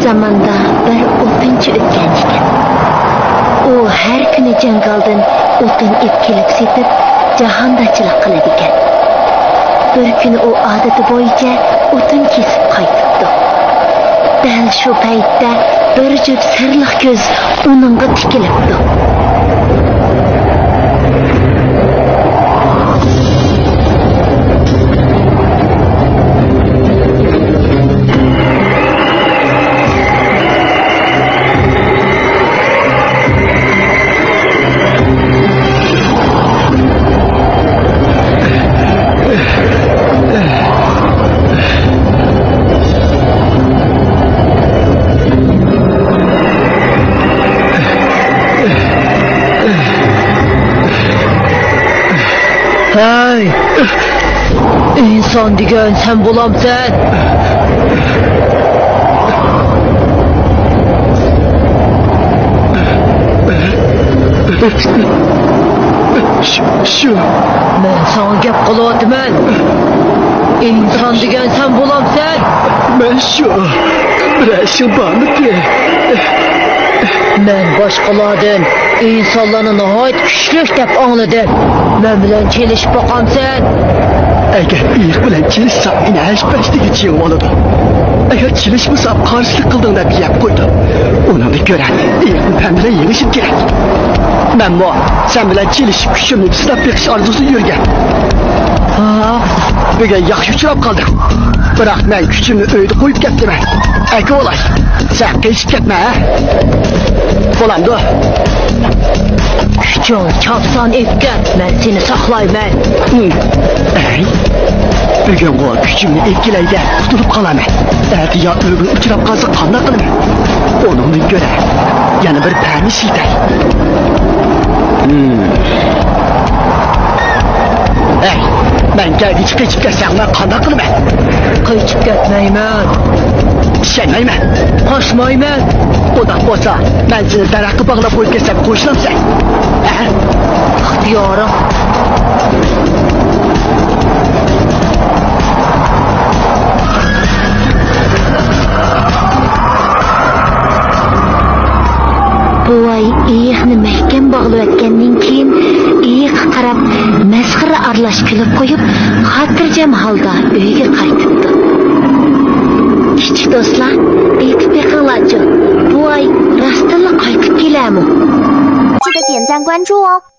zamanda bir o'tinchi o'tgan ekan. U har kuni jangaldan o'tin ip kelib setib, jahondachilik qiladi ekan. Bir kuni u odati bo'yicha o'tin kesib qaytibdi. Dal shu paytda bir juft sirliq ko'z uningga tikilibdi. Hey! İnsan degan sen bo'lamsan. Shu. Men sana gap qilyapman. İnsan degan sen bo'lamsan. Men shu. Birashim bormi? Men boshqalardan insonlarni nihoyat kuchli deb angladim. Men bilan kelishib boqamsan. Agar iyiq bilan kelishsam, meni hashpashtiga chiyib oladi. Agar kelishmasam, qarshilik qilding deb yeb qo'ydi. Uningga ko'ra, iyiqni men bilan yig'ishib kerak. Men sen bilan kelishib kuchimni sinab beqish orzusi yurgan. Bugun yaxshi uchrab qoldim. Biroq men kuchimni uyda qo'yib ketdim. Aka o'lay, sen qechib ketma. Bo'lamdi. Kuching chopsan epgan, men seni saqlayman. Bugun bu kuchimni ekilayda qutulib qolaman. Ertaga o'g'il uchrab qolsa qanday qilaman? Uningga ko'ra yana bir parni siltay. Ey, men gadichi qechib ketsam, men qanday qilaman? Qechib ketmayman. Ishonmayman. Qo'shmayman. Udoq bo'lsa, men seni daraxtga bog'lab qo'yib ketsam, qo'shilamsan. İxtiyorim. Buvay iyiqni mahkam bog'lab o'tgandan keyin iyiq qarab masxara aralash kulib qo'yib, xotirjam holda uyga qaytibdi. Kichik do'stlar, aytib beqinglarchi, buvay rostdan qaytib keladimi? 记得点赞关注哦。